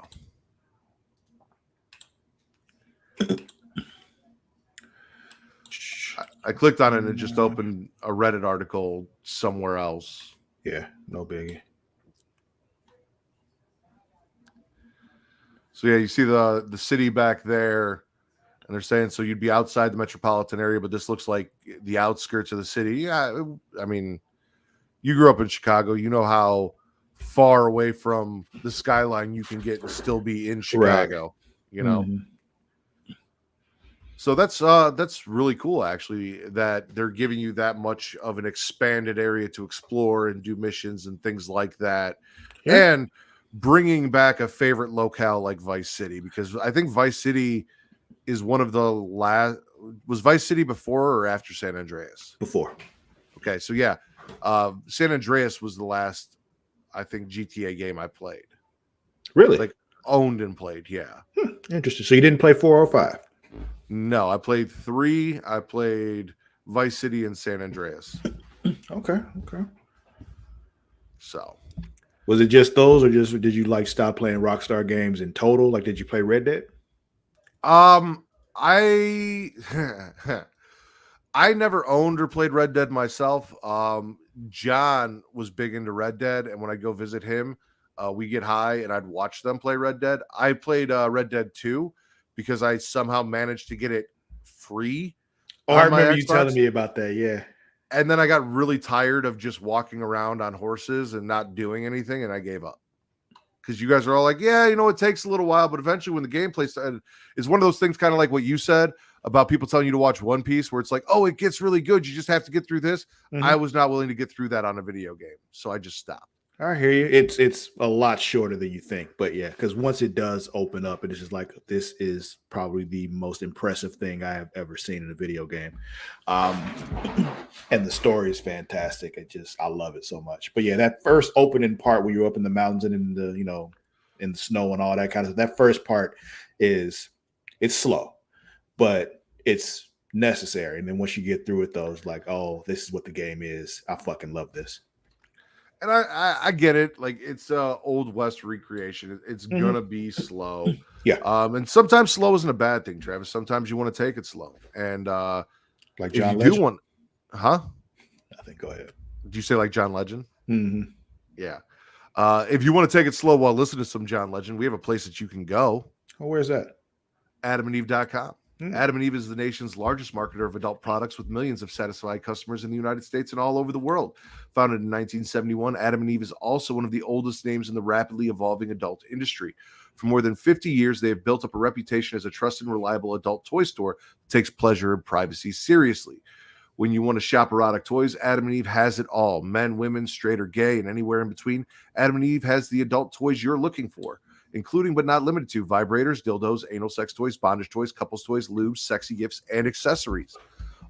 I clicked on it and it just opened a Reddit article somewhere else. Yeah, no biggie. So yeah, you see the city back there, and they're saying so you'd be outside the metropolitan area, but this looks like the outskirts of the city. Yeah, I mean, you grew up in Chicago, you know how far away from the skyline you can get and still be in Chicago, right. You know. Mm-hmm. So that's really cool, actually, that they're giving you that much of an expanded area to explore and do missions and things like that, yeah. And bringing back a favorite locale like Vice City, because I think Vice City is one of the last. Was Vice City before or after San Andreas? Before. Okay, so yeah, San Andreas was the last, I think, GTA game I played. Really? Like owned and played, yeah. Interesting. So you didn't play 4 or 5? No, I played 3. I played Vice City and San Andreas. Okay. So, was it just those, or did you like stop playing Rockstar games in total? Like, did you play Red Dead? I never owned or played Red Dead myself. John was big into Red Dead, and when I go visit him, we get high, and I'd watch them play Red Dead. I played Red Dead 2. Because I somehow managed to get it free. Oh, I remember you telling me about that, yeah. And then I got really tired of just walking around on horses and not doing anything, and I gave up. Because you guys are all like, yeah, it takes a little while, but eventually when the gameplay started, it's one of those things kind of like what you said about people telling you to watch One Piece, where it's like, oh, it gets really good. You just have to get through this. Mm-hmm. I was not willing to get through that on a video game, so I just stopped. I hear you. It's a lot shorter than you think, but yeah, because once it does open up, it's just like this is probably the most impressive thing I have ever seen in a video game, and the story is fantastic. I love it so much. But yeah, that first opening part where you're up in the mountains and in the in the snow and all that kind of stuff. That first part it's slow, but it's necessary. And then once you get through it, though, it's like, oh, this is what the game is. I fucking love this. And I get it. Like, it's old West recreation. It's gonna be slow. Yeah. And sometimes slow isn't a bad thing, Travis. Sometimes you want to take it slow. And like John if you Legend? do want, huh? I think go ahead. Did you say like John Legend? Mm-hmm. Yeah. If you want to take it slow while listening to some John Legend, we have a place that you can go. Oh, where's that? AdamandEve.com. Adam and Eve is the nation's largest marketer of adult products with millions of satisfied customers in the United States and all over the world. Founded in 1971, Adam and Eve is also one of the oldest names in the rapidly evolving adult industry. For more than 50 years, they have built up a reputation as a trusted and reliable adult toy store that takes pleasure and privacy seriously. When you want to shop erotic toys, Adam and Eve has it all. Men, women, straight or gay, and anywhere in between, Adam and Eve has the adult toys you're looking for, including but not limited to vibrators, dildos, anal sex toys, bondage toys, couples toys, lubes, sexy gifts, and accessories.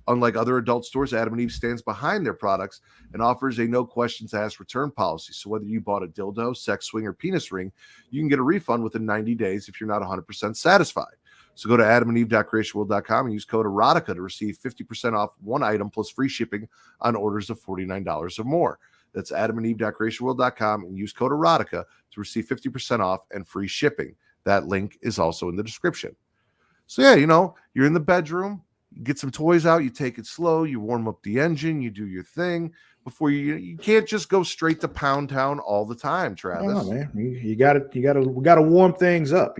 Unlike other adult stores, Adam and Eve stands behind their products and offers a no questions asked return policy. So whether you bought a dildo, sex swing, or penis ring, you can get a refund within 90 days if you're not 100% satisfied. So go to adamandeve.creatiaworld.com and use code erotica to receive 50% off one item plus free shipping on orders of $49 or more. That's adamandeve.creatiaworld.com and use code erotica to receive 50% off and free shipping. That link is also in the description. So yeah, you're in the bedroom, you get some toys out, you take it slow, you warm up the engine, you do your thing before you can't just go straight to Pound Town all the time, Travis. Oh, man, we gotta warm things up,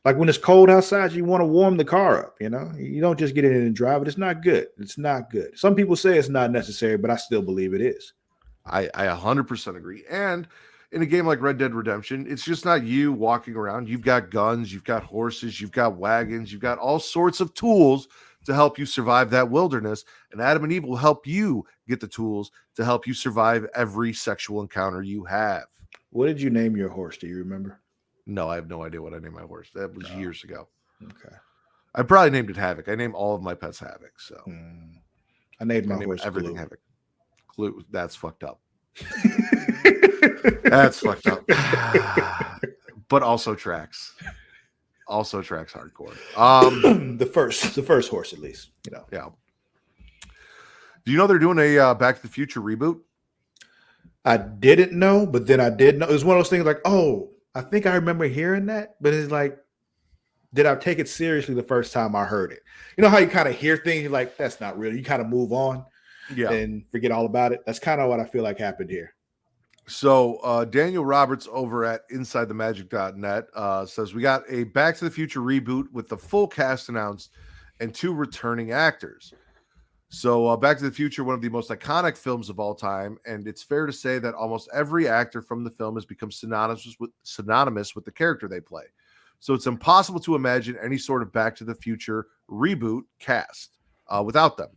Like when it's cold outside, you want to warm the car up, You don't just get in and drive it. It's not good. It's not good. Some people say it's not necessary, but I still believe it is. I 100% agree. And in a game like Red Dead Redemption, it's just not you walking around. You've got guns, you've got horses, you've got wagons, you've got all sorts of tools to help you survive that wilderness. And Adam and Eve will help you get the tools to help you survive every sexual encounter you have. What did you name your horse? Do you remember? No, I have no idea what I named my horse. That was years ago. Okay. I probably named it Havoc. I named all of my pets Havoc. So I named my horse everything Glue. Havoc. Glue. That's fucked up. That's fucked up. But also tracks. Also tracks hardcore. The first horse, at least. Yeah. Do you know they're doing a Back to the Future reboot? I didn't know, but then I did know. It was one of those things like, oh, I think I remember hearing that, but it's like, did I take it seriously the first time I heard it? You know how you kind of hear things, you're like, that's not real. You kind of move on and forget all about it. That's kind of what I feel like happened here. So Daniel Roberts over at InsideTheMagic.net says, we got a Back to the Future reboot with the full cast announced and 2 returning actors. So Back to the Future, one of the most iconic films of all time, and it's fair to say that almost every actor from the film has become synonymous with the character they play. So it's impossible to imagine any sort of Back to the Future reboot cast without them.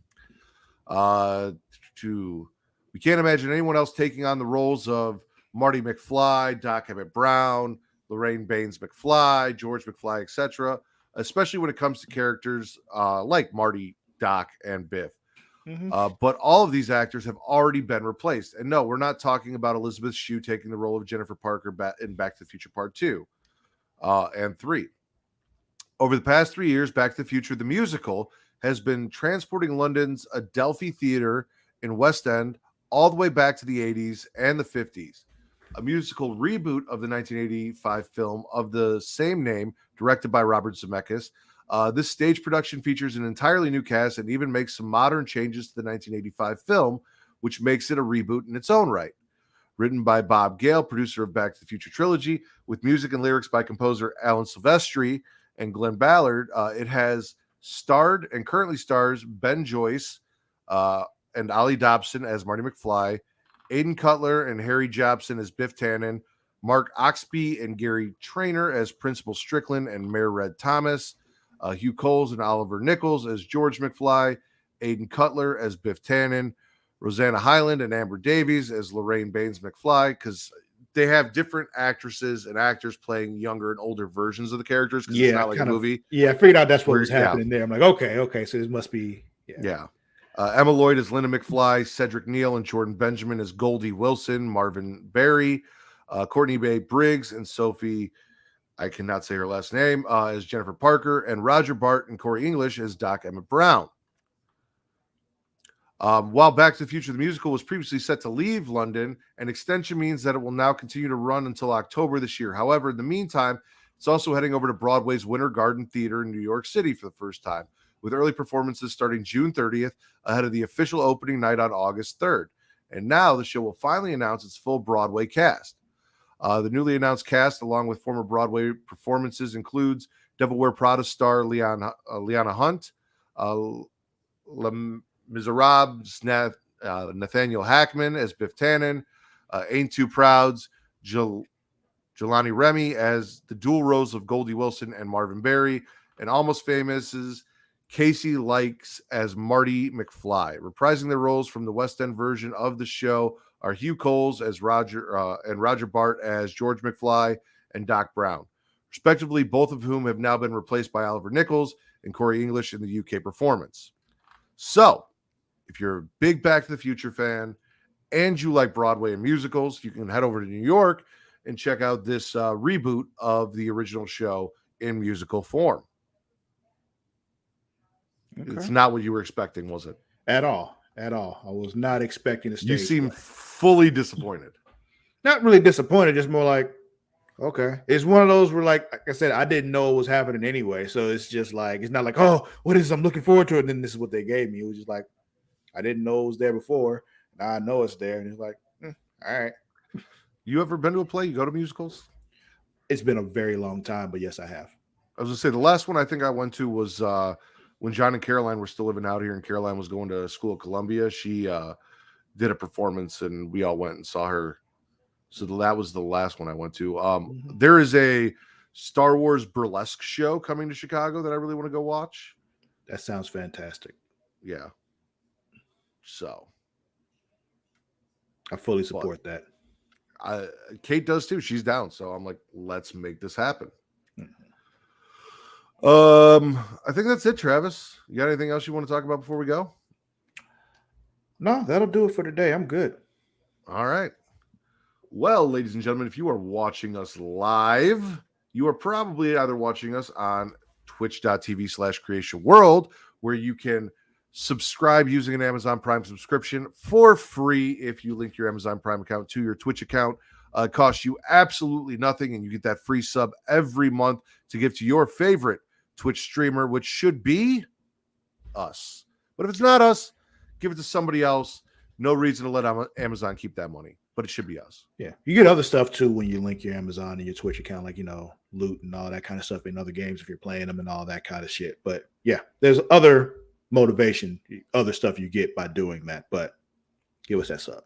We can't imagine anyone else taking on the roles of Marty McFly, Doc Emmett Brown, Lorraine Baines McFly, George McFly, etc., especially when it comes to characters like Marty, Doc, and Biff. But all of these actors have already been replaced. And no, we're not talking about Elizabeth Shue taking the role of Jennifer Parker in Back to the Future Part 2 and 3. Over the past 3 years, Back to the Future, the musical, has been transporting London's Adelphi Theatre in West End all the way back to the 80s and the 50s. A musical reboot of the 1985 film of the same name, directed by Robert Zemeckis. This stage production features an entirely new cast and even makes some modern changes to the 1985 film, which makes it a reboot in its own right. Written by Bob Gale, producer of Back to the Future trilogy, with music and lyrics by composer Alan Silvestri and Glenn Ballard, it has starred and currently stars Ben Joyce and Ollie Dobson as Marty McFly, Aidan Cutler and Harry Jobson as Biff Tannen, Mark Oxby and Gary Trainor as Principal Strickland and Mayor Red Thomas, Hugh Coles and Oliver Nichols as George McFly, Aidan Cutler as Biff Tannen, Rosanna Hyland and Amber Davies as Lorraine Baines McFly, because they have different actresses and actors playing younger and older versions of the characters because Yeah, it's not like a movie. Yeah, I figured out that's what was happening there. I'm like, okay, so this must be. Yeah. Emma Lloyd as Linda McFly, Cedric Neal and Jordan Benjamin as Goldie Wilson, Marvin Berry, Courtney Bay Briggs and Sophie, I cannot say her last name, as Jennifer Parker, and Roger Bart and Corey English as Doc Emmett Brown. While Back to the Future the musical was previously set to leave London, an extension means that it will now continue to run until October this year. However, in the meantime, it's also heading over to Broadway's Winter Garden Theater in New York City for the first time, with early performances starting June 30th ahead of the official opening night on August 3rd. And now the show will finally announce its full Broadway cast. The newly announced cast, along with former Broadway performances, includes Devil Wear Prada star Liana Hunt, Les Miserables Nathaniel Hackman as Biff Tannen, Ain't Too Proud's Jelani Remy as the dual roles of Goldie Wilson and Marvin Berry, and Almost Famous's Casey Likes as Marty McFly. Reprising their roles from the West End version of the show are Hugh Coles as Roger and Roger Bart as George McFly and Doc Brown, respectively, both of whom have now been replaced by Oliver Nichols and Corey English in the UK performance. So, if you're a big Back to the Future fan and you like Broadway and musicals, you can head over to New York and check out this reboot of the original show in musical form. Okay. It's not what you were expecting, was it? At all. I was not expecting a stage You seem fully disappointed. Not really disappointed, just more like, okay. It's one of those where, like I said, I didn't know it was happening anyway. So it's just like, it's not like, oh, what is this? I'm looking forward to it. And then this is what they gave me. It was just like, I didn't know it was there before. Now I know it's there. And it's like, all right. You ever been to a play? You go to musicals? It's been a very long time, but yes, I have. I was going to say, the last one I think I went to was when John and Caroline were still living out here and Caroline was going to school at Columbia. She did a performance and we all went and saw her. So that was the last one I went to. There is a Star Wars burlesque show coming to Chicago that I really want to go watch. That sounds fantastic. Yeah. So I fully support that. Kate does too. She's down. So I'm like, let's make this happen. I think that's it, Travis. You got anything else you want to talk about before we go? No, that'll do it for today. I'm good. All right. Well, ladies and gentlemen, if you are watching us live, you are probably either watching us on twitch.tv/Creatia World, where you can subscribe using an Amazon Prime subscription for free if you link your Amazon Prime account to your Twitch account. It costs you absolutely nothing, and you get that free sub every month to give to your favorite Twitch streamer, which should be us. But if it's not us, give it to somebody else. No reason to let Amazon keep that money, but it should be us. Yeah. You get other stuff too when you link your Amazon and your Twitch account, like, loot and all that kind of stuff in other games if you're playing them and all that kind of shit. But yeah, there's other motivation, other stuff you get by doing that. But give us that sub.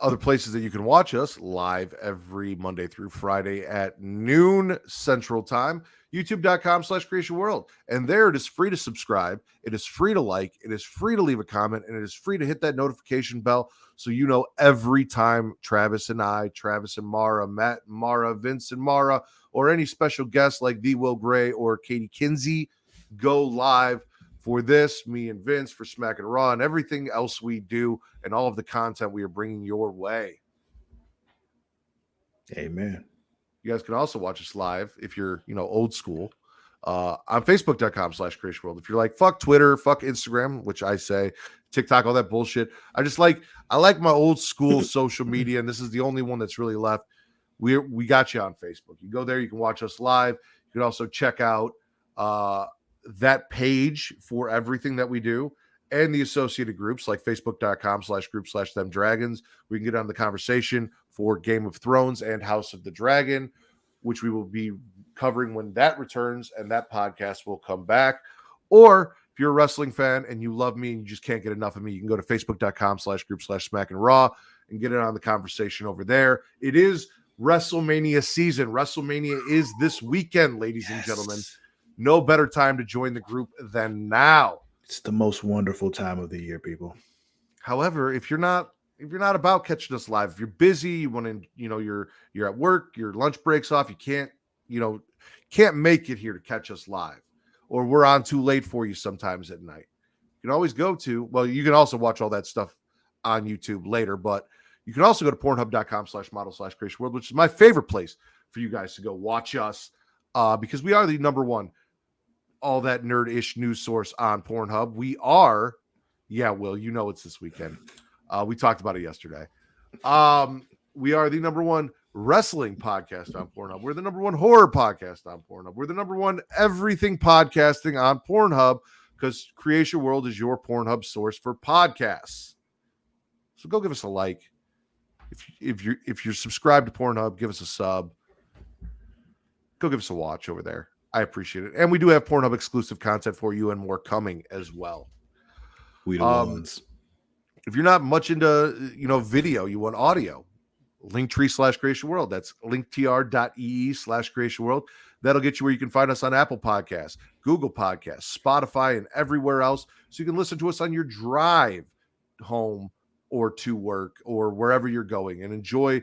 Other places that you can watch us live every Monday through Friday at noon Central Time, youtube.com/Creatia World. And there it is free to subscribe. It is free to like. It is free to leave a comment. And it is free to hit that notification bell so you know every time Travis and Mara, Matt and Mara, Vince and Mara, or any special guests like The Will Gray or Katie Kinsey go live for this, me and Vince, for Smack and Raw, and everything else we do, and all of the content we are bringing your way. Amen. You guys can also watch us live if you're, old school, on Facebook.com/Creatia World. If you're like, fuck Twitter, fuck Instagram, which I say, TikTok, all that bullshit. I like my old school social media, and this is the only one that's really left. We got you on Facebook. You go there, you can watch us live. You can also check out that page for everything that we do and the associated groups like facebook.com/group/themdragons. We can get on the conversation for Game of Thrones and House of the Dragon, which we will be covering when that returns and that podcast will come back. Or if you're a wrestling fan and you love me and you just can't get enough of me, you can go to facebook.com/group/Smack and Raw and get in on the conversation over there. It is WrestleMania season. WrestleMania is this weekend, ladies and gentlemen. No better time to join the group than now. It's the most wonderful time of the year, people. However, if you're not if you're not about catching us live, if you're busy, you want to, you're at work, your lunch breaks off, you can't make it here to catch us live, or we're on too late for you sometimes at night. You can always go to, well, you can also watch all that stuff on YouTube later, but you can also go to pornhub.com/model/Creatia World, which is my favorite place for you guys to go watch us, because we are the number one all that nerd-ish news source on Pornhub. We are, Will, it's this weekend. We talked about it yesterday. We are the number one wrestling podcast on Pornhub. We're the number one horror podcast on Pornhub. We're the number one everything podcasting on Pornhub, because Creatia World is your Pornhub source for podcasts. So go give us a like. If you're subscribed to Pornhub, give us a sub. Go give us a watch over there. I appreciate it. And we do have Pornhub exclusive content for you and more coming as well. We the ones. If you're not much into video, you want audio, Linktree/Creatia World. That's linktr.ee/Creatia World. That'll get you where you can find us on Apple Podcasts, Google Podcasts, Spotify, and everywhere else. So you can listen to us on your drive home or to work or wherever you're going, and enjoy,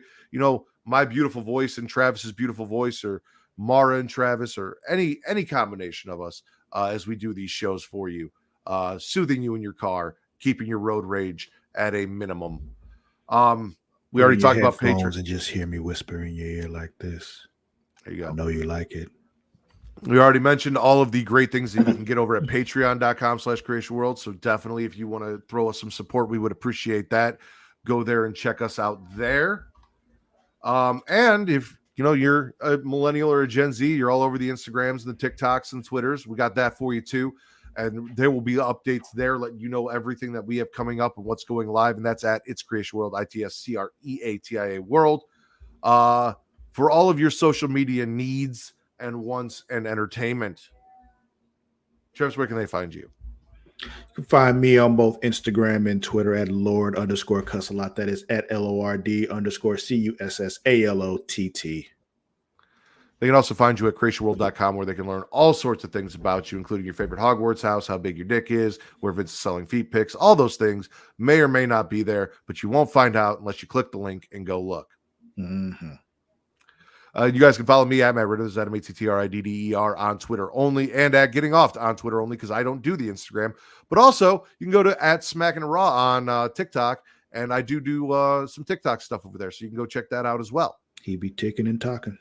my beautiful voice and Travis's beautiful voice, or Mara and Travis, or any combination of us as we do these shows for you, soothing you in your car, keeping your road rage at a minimum. We already talked about Patreon. And just hear me whisper in your ear like this. There you go. I know you like it. We already mentioned all of the great things that you can get over at patreon.com/Creatia World. So definitely, if you want to throw us some support, we would appreciate that. Go there and check us out there. And if you're a millennial or a Gen Z, you're all over the Instagrams and the TikToks and Twitters, we got that for you too. And there will be updates there, letting you know everything that we have coming up and what's going live. And that's at It's Creatia World, ITSCREATIA World. For all of your social media needs and wants and entertainment. Travis, where can they find you? You can find me on both Instagram and Twitter at Lord_Cussalott. That is at LORD_CUSSALOTT. They can also find you at CreatiaWorld.com, where they can learn all sorts of things about you, including your favorite Hogwarts house, how big your dick is, where Vince is selling feet pics. All those things may or may not be there, but you won't find out unless you click the link and go look. Mm-hmm. You guys can follow me at Matt Ritter, at MATTRIDDER on Twitter only, and at Getting Off on Twitter only, because I don't do the Instagram. But also, you can go to at Smackin' Raw on TikTok, and I do some TikTok stuff over there, so you can go check that out as well. He be ticking and talking.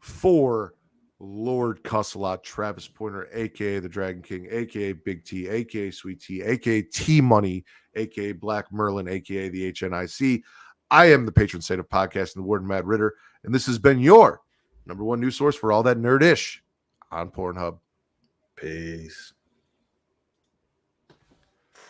For Lord Cussalott, Travis Pointer, a.k.a. the Dragon King, a.k.a. Big T, a.k.a. Sweet T, a.k.a. T-Money, a.k.a. Black Merlin, a.k.a. the HNIC. I am the patron saint of podcasting, the Warden Matt Ritter, and this has been your number one news source for all that nerd-ish on Pornhub. Peace.